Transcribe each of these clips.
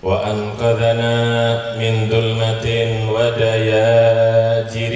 وأنقذنا من ظلمة ودياجر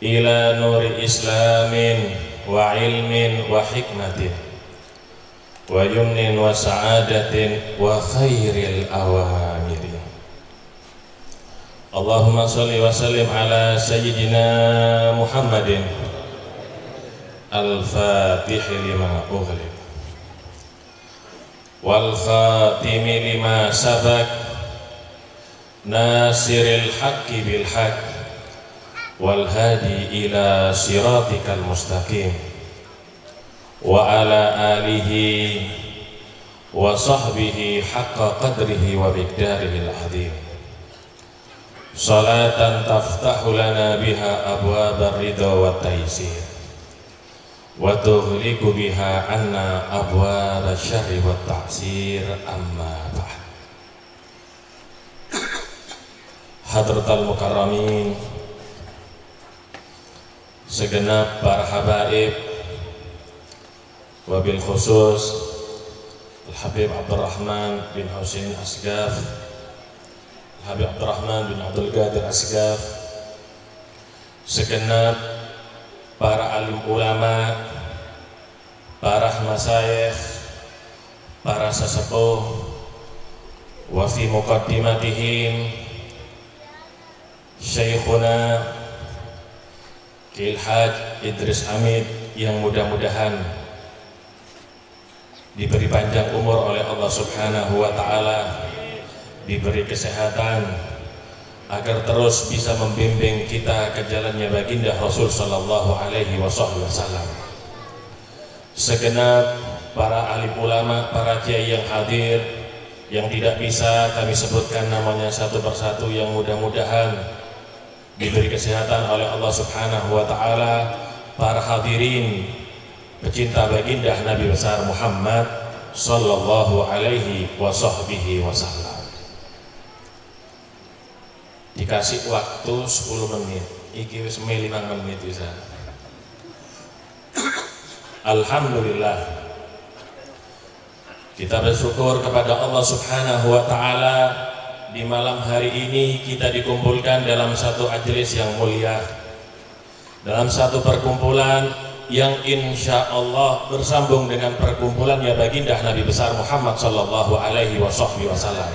إلى نور إسلام وعلم وحكمة ويمن وسعادة وخير الأوامر. اللهم صل وسلم على سيدنا محمد الفاتح لما أغلق والخاتم لما سبق ناصر الحق بالحق والهادي إلى صراطك المستقيم وعلى آله وصحبه حق قدره ومقداره العظيم. صلاة تفتح لنا بها أبواب الرضا والتيسير وتغلق بها عنا أبواب الشر والتعسير. أما بعد. Hadratal Mukarramin, segenap para habaib, wabil khusus Al-Habib Abdurrahman bin Husain Asgaf, Al-Habib Abdurrahman bin Abdul Qadir Asgaf, segenap para alim ulama, para masyayikh, para sesepuh, wa fi muqaddimatihim Syekhuna Kiai Haj Idris Hamid yang mudah-mudahan diberi panjang umur oleh Allah Subhanahu wa taala, diberi kesehatan agar terus bisa membimbing kita ke jalannya baginda Rasul sallallahu alaihi wasallam. Segenap para alim ulama, para kiai yang hadir, yang tidak bisa kami sebutkan namanya satu persatu, yang mudah-mudahan diberi kesehatan oleh Allah Subhanahu wa taala, para hadirin pecinta baginda Nabi besar Muhammad sallallahu alaihi wasallam. Dikasih waktu 10 menit, iki wis 5 menit bisa. Alhamdulillah, kita bersyukur kepada Allah Subhanahu wa taala. Di malam hari ini kita dikumpulkan dalam satu majlis yang mulia, dalam satu perkumpulan yang insya Allah bersambung dengan perkumpulannya baginda Nabi besar Muhammad sallallahu alaihi wasallam.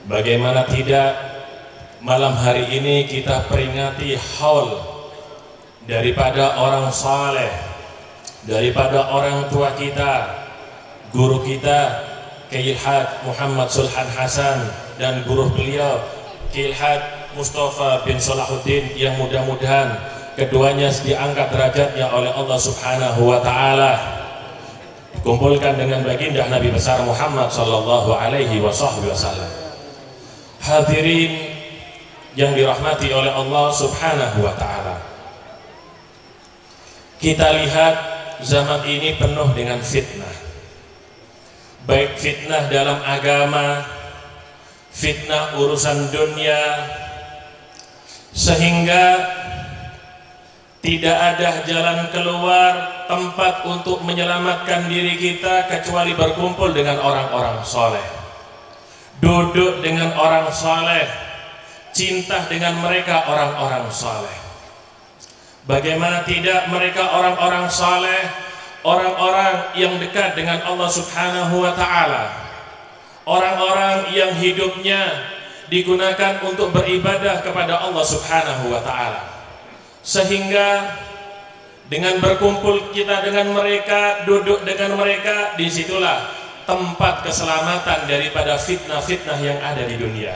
Bagaimana tidak, malam hari ini kita peringati haul daripada orang saleh, daripada orang tua kita, guru kita Kiai Haj Muhammad Sulhan Hasan dan guru beliau Kiai Haj Mustafa bin Salahuddin, yang mudah-mudahan keduanya diangkat derajatnya oleh Allah Subhanahu wa taala, dikumpulkan dengan baginda Nabi besar Muhammad sallallahu alaihi wasallam. Hadirin yang dirahmati oleh Allah Subhanahu wa taala, kita lihat zaman ini penuh dengan fitnah, baik fitnah dalam agama, fitnah urusan dunia, sehingga tidak ada jalan keluar, tempat untuk menyelamatkan diri kita kecuali berkumpul dengan orang-orang soleh, duduk dengan orang soleh, cinta dengan mereka orang-orang soleh. Bagaimana tidak, mereka orang-orang soleh, orang-orang yang dekat dengan Allah Subhanahu wa taala, orang-orang yang hidupnya digunakan untuk beribadah kepada Allah Subhanahu wa taala. Sehingga dengan berkumpul kita dengan mereka, duduk dengan mereka, disitulah tempat keselamatan daripada fitnah-fitnah yang ada di dunia.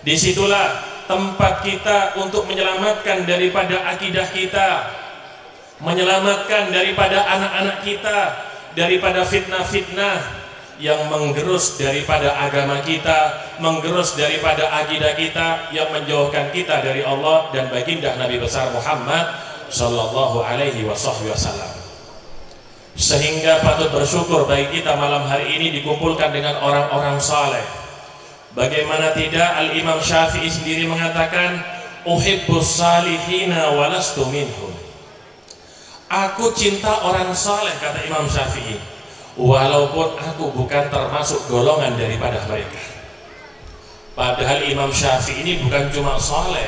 Disitulah tempat kita untuk menyelamatkan daripada akidah kita, menyelamatkan daripada anak-anak kita daripada fitnah-fitnah yang menggerus daripada agama kita, menggerus daripada akidah kita, yang menjauhkan kita dari Allah dan baginda Nabi besar Muhammad sallallahu alaihi wasallam. Sehingga patut bersyukur bagi kita malam hari ini dikumpulkan dengan orang-orang saleh. Bagaimana tidak, Al-Imam Syafi'i sendiri mengatakan, uhibbus salihina walastu minhum. Aku cinta orang saleh, kata Imam Syafi'i, walaupun aku bukan termasuk golongan daripada mereka. Padahal Imam Syafi'i ini bukan cuma soleh,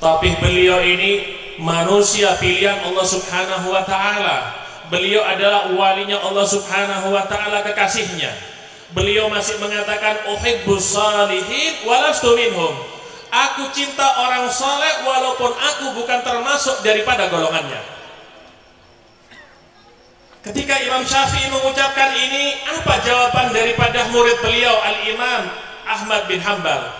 tapi beliau ini manusia pilihan Allah Subhanahu wa ta'ala. Beliau adalah walinya Allah Subhanahu wa ta'ala, kekasihnya. Beliau masih mengatakan uhibbus salihin walastu minhum. Aku cinta orang soleh walaupun aku bukan termasuk daripada golongannya. Ketika Imam Syafi'i mengucapkan ini, apa jawaban daripada murid beliau Al-Imam Ahmad bin Hanbal?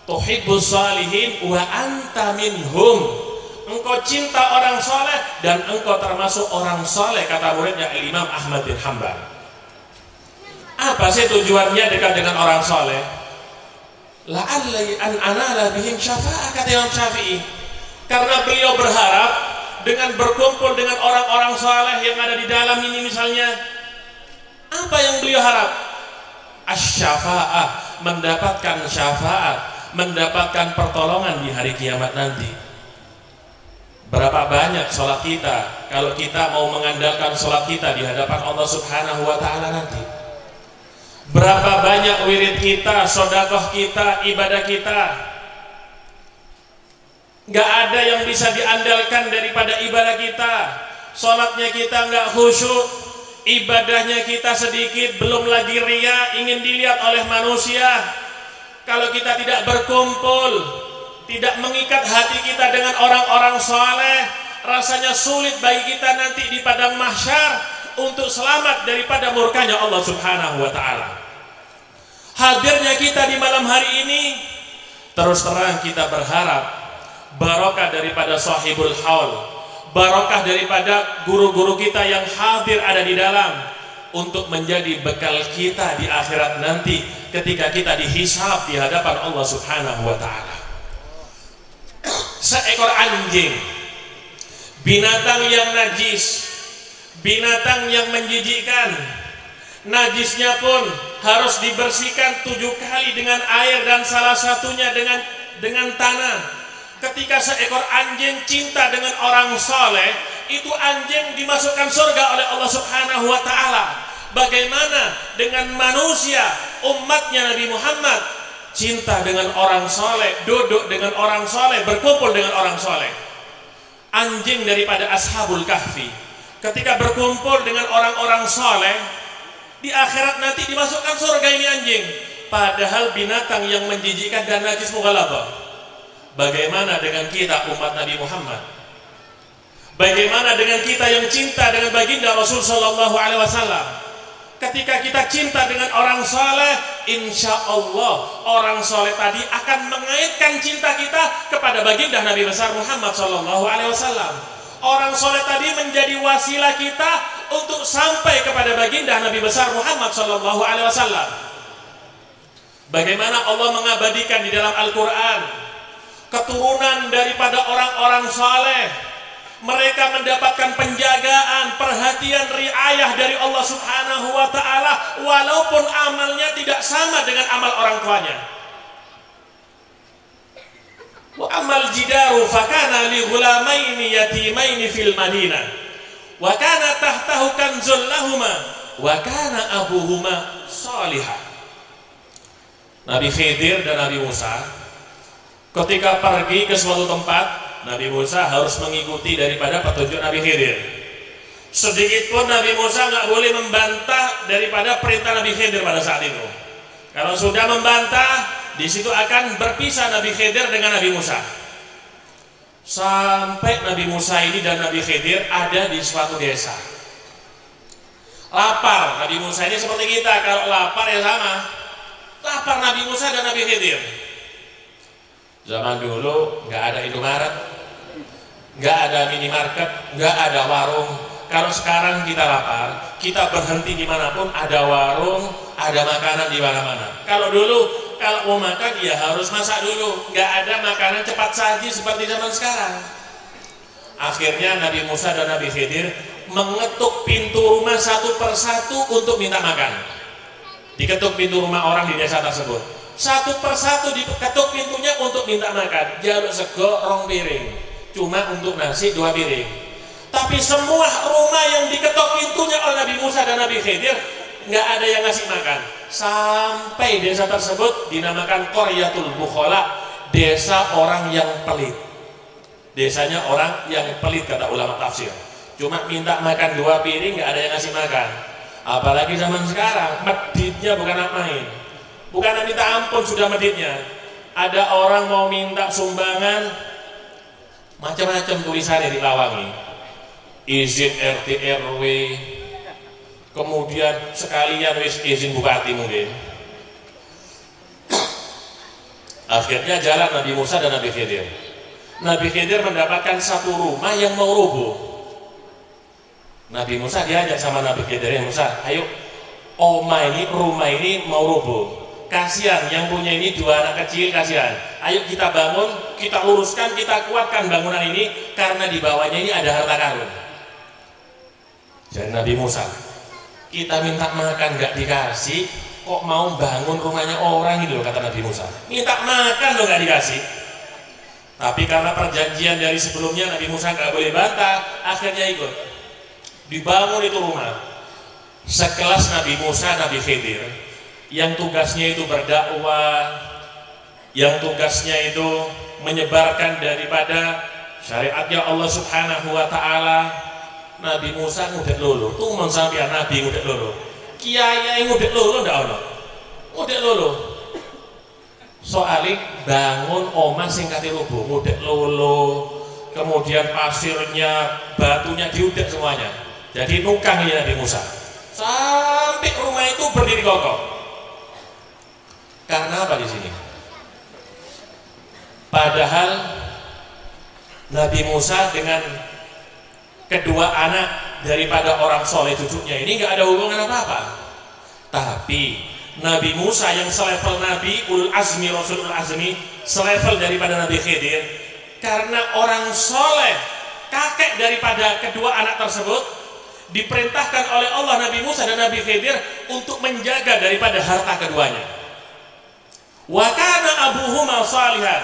Tuhibbus salihin wa anta minhum. Engkau cinta orang soleh dan engkau termasuk orang soleh, kata muridnya Al-Imam Ahmad bin Hanbal. Apa sih tujuannya dekat dengan orang soleh? La'alli an anala bihim syafa'ah, kata Imam Syafi'i. Karena beliau berharap dengan berkumpul dengan orang-orang soleh yang ada di dalam ini misalnya, apa yang beliau harap? Asy-syafa'ah, mendapatkan syafaat, mendapatkan pertolongan di hari kiamat nanti. Berapa banyak sholat kita kalau kita mau mengandalkan sholat kita di hadapan Allah Subhanahu wa ta'ala nanti? Berapa banyak wirid kita, sedekah kita, ibadah kita? Gak ada yang bisa diandalkan daripada ibadah kita. Sholatnya kita gak khusyuk, ibadahnya kita sedikit, belum lagi riya, ingin dilihat oleh manusia. Kalau kita tidak berkumpul, tidak mengikat hati kita dengan orang-orang saleh, rasanya sulit bagi kita nanti di padang mahsyar untuk selamat daripada murkanya Allah Subhanahu wa ta'ala. Hadirnya kita di malam hari ini, terus terang kita berharap barokah daripada sahibul haul, barokah daripada guru-guru kita yang hadir ada di dalam, untuk menjadi bekal kita di akhirat nanti ketika kita dihisab di hadapan Allah Subhanahu wa ta'ala. Seekor anjing, binatang yang najis, binatang yang menjijikkan, najisnya pun harus dibersihkan 7 kali dengan air dan salah satunya dengan tanah. Ketika seekor anjing cinta dengan orang soleh, itu anjing dimasukkan surga oleh Allah Subhanahu wa ta'ala. Bagaimana dengan manusia, umatnya Nabi Muhammad, cinta dengan orang soleh, duduk dengan orang soleh, berkumpul dengan orang soleh. Anjing daripada Ashabul Kahfi, ketika berkumpul dengan orang-orang soleh, di akhirat nanti dimasukkan surga ini anjing. Padahal binatang yang menjijikkan dan najis mughaladzah. Bagaimana dengan kita umat Nabi Muhammad? Bagaimana dengan kita yang cinta dengan baginda Rasul Sallallahu Alaihi Wasallam? Ketika kita cinta dengan orang soleh, insya Allah orang soleh tadi akan mengaitkan cinta kita kepada baginda Nabi besar Muhammad Sallallahu Alaihi Wasallam. Orang soleh tadi menjadi wasilah kita untuk sampai kepada baginda Nabi besar Muhammad Sallallahu Alaihi Wasallam. Bagaimana Allah mengabadikan di dalam Al-Quran keturunan daripada orang-orang soleh. Mereka mendapatkan penjagaan, perhatian, riayah dari Allah Subhanahu wa ta'ala, walaupun amalnya tidak sama dengan amal orang tuanya. Wa amal jidaru fakana li ghulamaini yatimaini fil Madinah wa kana tahtahu kanzul lahuma wa kana abuhuma salihah. Nabi Khidir dan Nabi Musa ketika pergi ke suatu tempat, Nabi Musa harus mengikuti daripada petunjuk Nabi Khidir. Sedikit pun Nabi Musa nggak boleh membantah daripada perintah Nabi Khidir pada saat itu. Kalau sudah membantah, di situ akan berpisah Nabi Khidir dengan Nabi Musa. Sampai Nabi Musa ini dan Nabi Khidir ada di suatu desa. Lapar, Nabi Musa ini seperti kita, kalau lapar ya sama. Lapar Nabi Musa dan Nabi Khidir. Zaman dulu nggak ada Indomaret, nggak ada minimarket, nggak ada warung. Kalau sekarang kita lapar, kita berhenti dimanapun, ada warung, ada makanan di mana-mana. Kalau dulu kalau mau makan ya harus masak dulu, nggak ada makanan cepat saji seperti zaman sekarang. Akhirnya Nabi Musa dan Nabi Khidir mengetuk pintu rumah satu persatu untuk minta makan. Diketuk pintu rumah orang di desa tersebut. Satu persatu diketuk pintunya untuk minta makan. Jaluk sego 2 piring, cuma untuk nasi 2 piring. Tapi semua rumah yang diketok pintunya oleh Nabi Musa dan Nabi Khidir, nggak ada yang ngasih makan. Sampai desa tersebut dinamakan Qaryatul Bukhala, desa orang yang pelit. Desanya orang yang pelit, kata ulama tafsir. Cuma minta makan 2 piring, nggak ada yang ngasih makan. Apalagi zaman sekarang, meditnya bukan main. Bukan minta ampun sudah meditnya. Ada orang mau minta sumbangan, macam-macam tulisannya dilawangi. Izin RT RW, kemudian sekalian izin bupati mungkin. Akhirnya jalan Nabi Musa dan Nabi Khidir. Nabi Khidir mendapatkan satu rumah yang mau rubuh. Nabi Musa diajak sama Nabi Khidir, Musa, ayo, rumah ini mau rubuh. Kasihan yang punya ini 2 anak kecil, kasihan. Ayo kita bangun, kita luruskan, kita kuatkan bangunan ini, karena di bawahnya ini ada harta karun. Jadi Nabi Musa, kita minta makan nggak dikasih, kok mau bangun rumahnya orang ini loh, kata Nabi Musa. Minta makan loh nggak dikasih. Tapi karena perjanjian dari sebelumnya Nabi Musa nggak boleh bantah, akhirnya ikut. Dibangun itu rumah. Sekelas Nabi Musa, Nabi Khidir, yang tugasnya itu berdakwah, yang tugasnya itu menyebarkan daripada syariatnya Allah Subhanahu wa Ta'ala. Nabi Musa ngudek lolo, tuh mon sampeyan Nabi ngudek lolo. Kiai ngudek lolo ndak ono. Ngudek lolo. Soalnya bangun omah sing kate rubuh, ngudek lolo. Kemudian pasirnya, batunya diudek semuanya. Jadi nukang ya Nabi Musa. Sampai rumah itu berdiri kokoh. Karena apa di sini? Padahal Nabi Musa dengan kedua anak daripada orang soleh cucunya ini nggak ada hubungan apa-apa. Tapi Nabi Musa yang selevel Nabi Ulul Azmi, Rasulul Azmi, selevel daripada Nabi Khidir, karena orang soleh, kakek daripada kedua anak tersebut, diperintahkan oleh Allah Nabi Musa dan Nabi Khidir untuk menjaga daripada harta keduanya. Wa kana abuhuma salihan.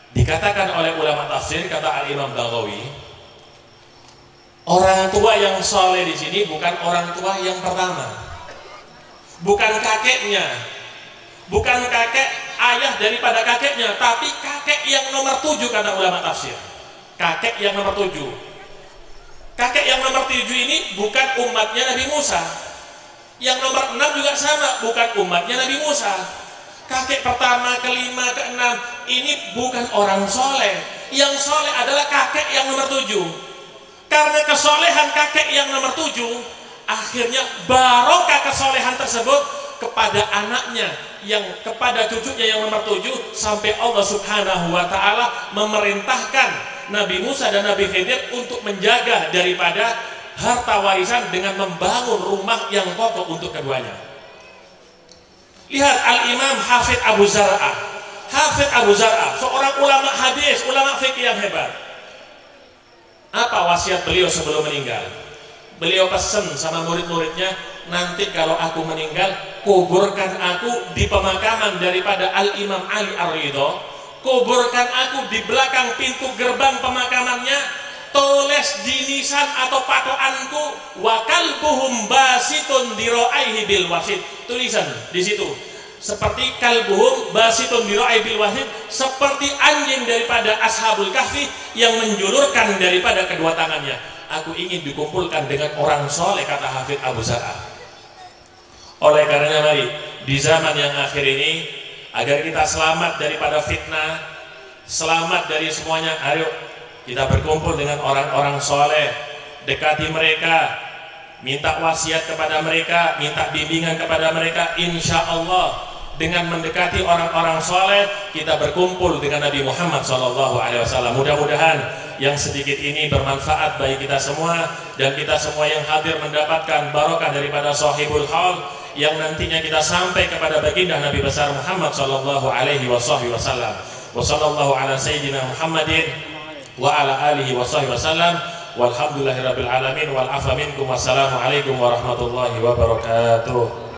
Dikatakan oleh ulama tafsir, kata Al-Imam Baghawi, orang tua yang soleh di sini bukan orang tua yang pertama, bukan kakeknya, bukan kakek ayah daripada kakeknya, tapi kakek yang nomor 7, kata ulama tafsir. Kakek yang nomor 7. Kakek yang nomor 7 ini bukan umatnya Nabi Musa. Yang nomor 6 juga sama, bukan umatnya Nabi Musa. Kakek pertama, kelima, keenam ini bukan orang soleh. Yang soleh adalah kakek yang nomor 7. Karena kesolehan kakek yang nomor 7, akhirnya barokah kesolehan tersebut kepada anaknya, yang kepada cucunya yang nomor 7, sampai Allah Subhanahu wa Ta'ala memerintahkan Nabi Musa dan Nabi Khidir untuk menjaga daripada harta warisan dengan membangun rumah yang kokoh untuk keduanya. Lihat Al-Imam Hafidz Abu Zar'ah. Hafidz Abu Zar'ah, seorang ulama hadis, ulama fikih yang hebat. Apa wasiat beliau sebelum meninggal? Beliau pesan sama murid-muridnya, nanti kalau aku meninggal, kuburkan aku di pemakaman daripada Al-Imam Ali Ar-Ridho, kuburkan aku di belakang pintu gerbang pemakamannya, tulis di nisan atau patokanku, wa kalbuhum basitun dira'aihi bil wasid. Tulisan di situ, seperti kalbuhum basitun dira'aihi bil wasid, seperti anjing daripada Ashabul Kahfi yang menjulurkan daripada kedua tangannya. Aku ingin dikumpulkan dengan orang soleh, kata Hafidz Abu Zar'ah. Oleh karenanya mari di zaman yang akhir ini, agar kita selamat daripada fitnah, selamat dari semuanya, ayo kita berkumpul dengan orang-orang soleh, dekati mereka, minta wasiat kepada mereka, minta bimbingan kepada mereka. Insya Allah dengan mendekati orang-orang soleh, kita berkumpul dengan Nabi Muhammad SAW. Mudah-mudahan yang sedikit ini bermanfaat bagi kita semua, dan kita semua yang hadir mendapatkan barokah daripada sahibul haul, yang nantinya kita sampai kepada baginda Nabi besar Muhammad SAW. Wa sallallahu ala sayyidina Muhammadin wa ala alihi wa sahbihi wasallam, walhamdulillahirabbil alamin, wal afa minkum, wassalamu alaikum warahmatullahi wabarakatuh.